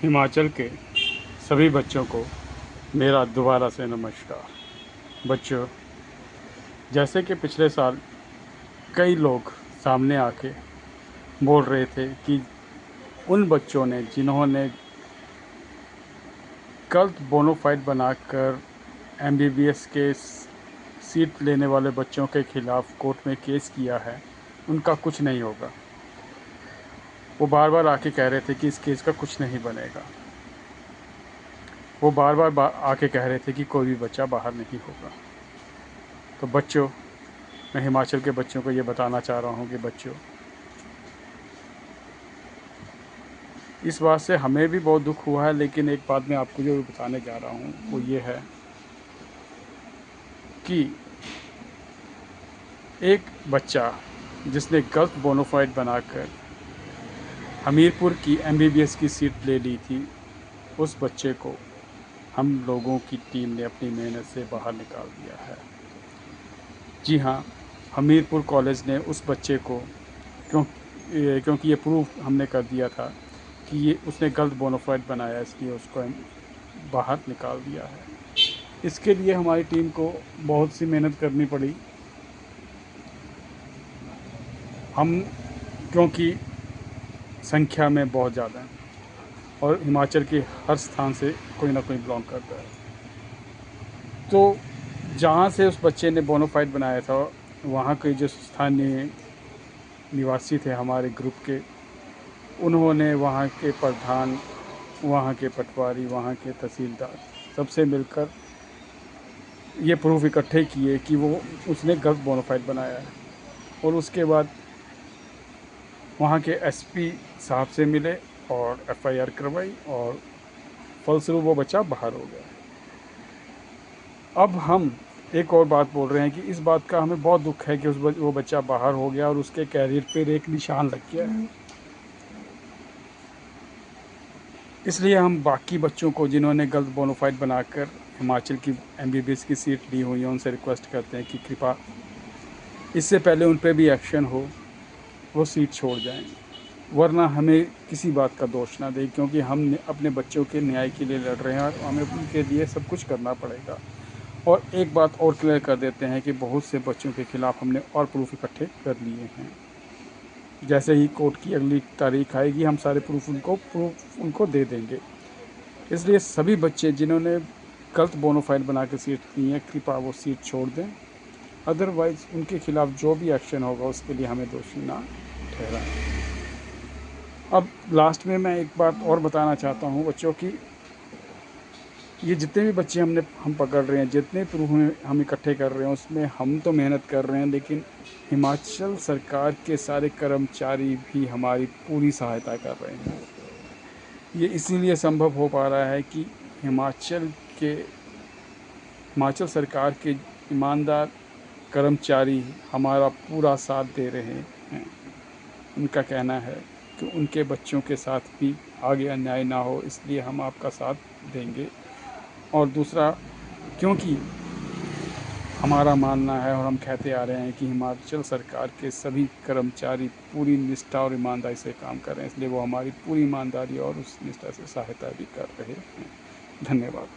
हिमाचल के सभी बच्चों को मेरा दोबारा से नमस्कार। बच्चों, जैसे कि पिछले साल कई लोग सामने आके बोल रहे थे कि उन बच्चों ने जिन्होंने गलत बोनाफाइड बनाकर एमबीबीएस के सीट लेने वाले बच्चों के खिलाफ़ कोर्ट में केस किया है, उनका कुछ नहीं होगा। वो बार बार आके कह रहे थे कि इस केस का कुछ नहीं बनेगा। वो बार बार आके कह रहे थे कि कोई भी बच्चा बाहर नहीं होगा। तो बच्चों, मैं हिमाचल के बच्चों को ये बताना चाह रहा हूँ कि बच्चों, इस बात से हमें भी बहुत दुख हुआ है, लेकिन एक बात मैं आपको जो बताने जा रहा हूँ वो ये है कि एक बच्चा जिसने गलत बोनाफाइड बनाकर हमीरपुर की एमबीबीएस की सीट ले ली थी, उस बच्चे को हम लोगों की टीम ने अपनी मेहनत से बाहर निकाल दिया है। जी हाँ, हमीरपुर कॉलेज ने उस बच्चे को क्योंकि ये प्रूफ हमने कर दिया था कि ये उसने गलत बोनाफाइड बनाया, इसलिए उसको हम बाहर निकाल दिया है। इसके लिए हमारी टीम को बहुत सी मेहनत करनी पड़ी। हम क्योंकि संख्या में बहुत ज़्यादा हैं और हिमाचल के हर स्थान से कोई ना कोई बिलोंग करता है, तो जहाँ से उस बच्चे ने बोनाफाइड बनाया था, वहाँ के जो स्थानीय निवासी थे हमारे ग्रुप के, उन्होंने वहाँ के प्रधान, वहाँ के पटवारी, वहाँ के तहसीलदार सबसे मिलकर ये प्रूफ इकट्ठे किए कि वो उसने गलत बोनाफाइड बनाया है। और उसके बाद वहाँ के एसपी साहब से मिले और एफआईआर करवाई और फलस्वरूप वो बच्चा बाहर हो गया। अब हम एक और बात बोल रहे हैं कि इस बात का हमें बहुत दुख है कि वो बच्चा बाहर हो गया और उसके कैरियर पर एक निशान लग गया है। इसलिए हम बाकी बच्चों को जिन्होंने गलत बोनाफाइड बनाकर हिमाचल की एमबीबीएस की सीट ली हुई है, उनसे रिक्वेस्ट करते हैं कि कृपया इससे पहले उन पर भी एक्शन हो, वो सीट छोड़ जाएं, वरना हमें किसी बात का दोष ना दें, क्योंकि हम अपने बच्चों के न्याय के लिए लड़ रहे हैं और हमें उनके लिए सब कुछ करना पड़ेगा। और एक बात और क्लियर कर देते हैं कि बहुत से बच्चों के ख़िलाफ़ हमने और प्रूफ इकट्ठे कर लिए हैं। जैसे ही कोर्ट की अगली तारीख आएगी, हम सारे प्रूफ उनको दे देंगे। इसलिए सभी बच्चे जिन्होंने गलत बोनाफाइड बना के सीट ली है, कृपया वो सीट छोड़ दें, अदरवाइज़ उनके ख़िलाफ़ जो भी एक्शन होगा उसके लिए हमें दोषी ना ठहराएं। अब लास्ट में मैं एक बात और बताना चाहता हूँ बच्चों की, ये जितने भी बच्चे हम पकड़ रहे हैं, जितने प्रूफ हम इकट्ठे कर रहे हैं, उसमें हम तो मेहनत कर रहे हैं, लेकिन हिमाचल सरकार के सारे कर्मचारी भी हमारी पूरी सहायता कर रहे हैं। ये इसीलिए संभव हो पा रहा है कि हिमाचल सरकार के ईमानदार कर्मचारी हमारा पूरा साथ दे रहे हैं। उनका कहना है कि उनके बच्चों के साथ भी आगे अन्याय ना हो, इसलिए हम आपका साथ देंगे। और दूसरा, क्योंकि हमारा मानना है और हम कहते आ रहे हैं कि हिमाचल सरकार के सभी कर्मचारी पूरी निष्ठा और ईमानदारी से काम कर रहे हैं, इसलिए वो हमारी पूरी ईमानदारी और उस निष्ठा से सहायता भी कर रहे हैं। धन्यवाद।